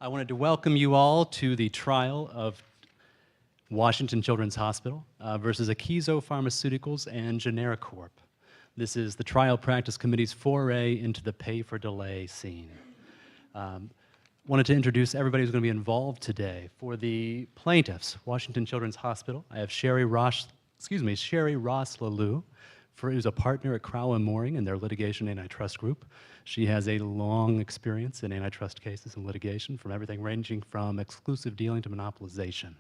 I wanted to welcome you all to the trial of Washington Children's Hospital versus Akeso Pharmaceuticals and Genericorp. This is the Trial Practice Committee's foray into the pay-for-delay scene. Wanted to introduce everybody who's going to be involved today. For the plaintiffs, Washington Children's Hospital, I have Sherry Ross Lalou, who's a partner at Crowe & Mooring in their litigation antitrust group. She has a long experience in antitrust cases and litigation, from everything ranging from exclusive dealing to monopolization.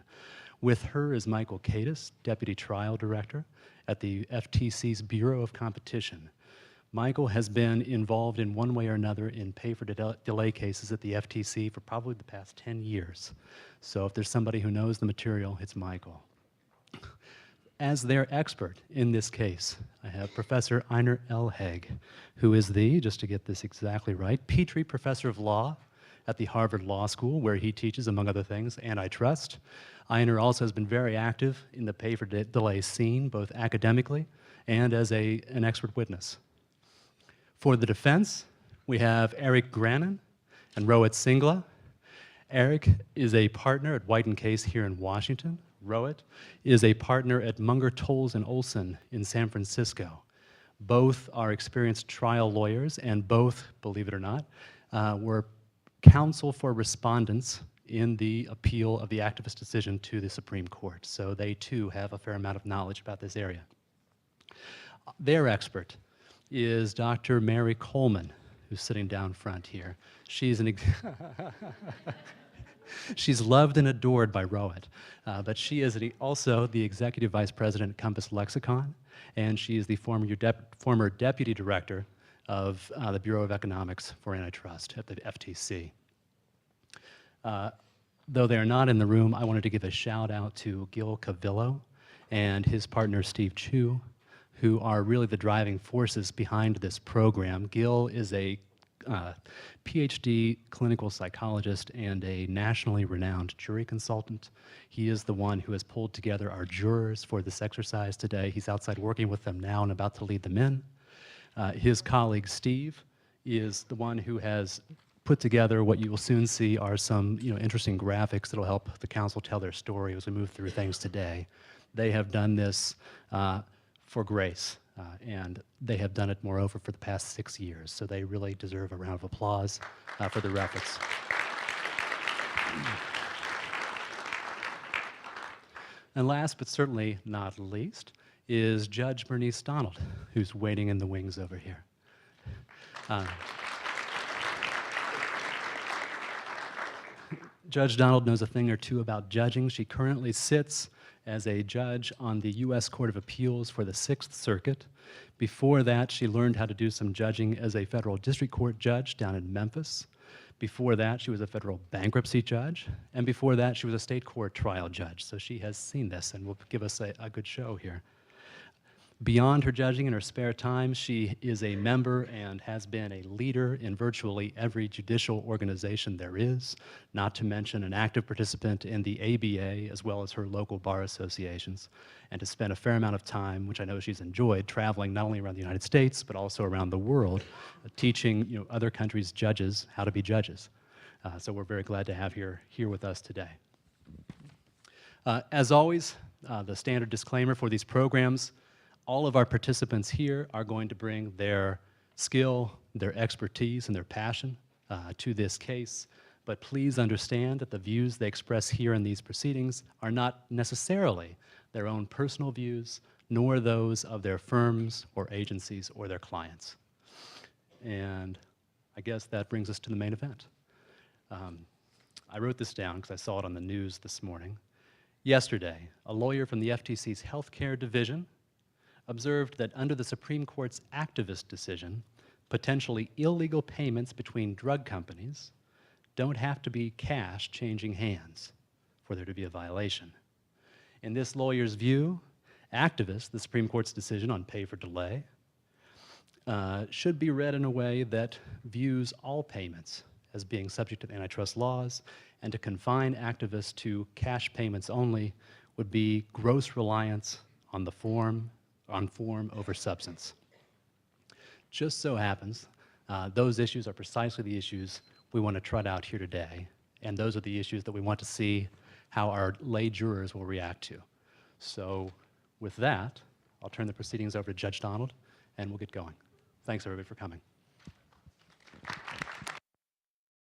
With her is Michael Cadis, Deputy Trial Director at the FTC's Bureau of Competition. Michael has been involved in one way or another in pay-for-delay cases at the FTC for probably the past 10 years. So if there's somebody who knows the material, it's Michael. As their expert in this case, I have Professor Einar Elheg, who is the, just to get this exactly right, Petrie Professor of Law at the Harvard Law School, where he teaches, among other things, antitrust. Einar also has been very active in the pay-for-delay scene, both academically and as an expert witness. For the defense, we have Eric Grannon and Rohit Singla. Eric is a partner at White & Case here in Washington. Rohit is a partner at Munger, Tolles & Olson in San Francisco. Both are experienced trial lawyers, and both, believe it or not, were counsel for respondents in the appeal of the activist decision to the Supreme Court. So they too have a fair amount of knowledge about this area. Their expert is Dr. Mary Coleman, who's sitting down front here. She's She's loved and adored by Rohit, but she is also the Executive Vice President at Compass Lexicon, and she is the former Deputy Director of the Bureau of Economics for Antitrust at the FTC. Though they are not in the room, I wanted to give a shout out to Gil Cavillo and his partner Steve Chu, who are really the driving forces behind this program. Gil is a PhD clinical psychologist and a nationally renowned jury consultant. He is the one who has pulled together our jurors for this exercise today. He's outside working with them now and about to lead them in. His colleague Steve is the one who has put together what you will soon see are some interesting graphics that will help the counsel tell their story as we move through things today. They have done this for grace. And they have done it, moreover, for the past 6 years. So they really deserve a round of applause for their efforts. And last but certainly not least is Judge Bernice Donald, who's waiting in the wings over here. Judge Donald knows a thing or two about judging. She currently sits as a judge on the U.S. Court of Appeals for the Sixth Circuit. Before that, she learned how to do some judging as a federal district court judge down in Memphis. Before that, she was a federal bankruptcy judge. And before that, she was a state court trial judge. So she has seen this and will give us a good show here. Beyond her judging in her spare time, she is a member and has been a leader in virtually every judicial organization there is, not to mention an active participant in the ABA as well as her local bar associations, and has spent a fair amount of time, which I know she's enjoyed, traveling not only around the United States but also around the world, teaching other countries' judges how to be judges. So we're very glad to have her here with us today. As always, the standard disclaimer for these programs: all of our participants here are going to bring their skill, their expertise, and their passion to this case. But please understand that the views they express here in these proceedings are not necessarily their own personal views, nor those of their firms or agencies or their clients. And I guess that brings us to the main event. I wrote this down because I saw it on the news this morning. Yesterday, a lawyer from the FTC's healthcare division observed that under the Supreme Court's activist decision, potentially illegal payments between drug companies don't have to be cash changing hands for there to be a violation. In this lawyer's view, activists, the Supreme Court's decision on pay for delay, should be read in a way that views all payments as being subject to antitrust laws, and to confine activists to cash payments only would be gross reliance on the form over substance. Just so happens, those issues are precisely the issues we want to trot out here today, And those are the issues that we want to see how our lay jurors will react to. So with that, I'll turn the proceedings over to Judge Donald, and we'll get going. Thanks, everybody, for coming.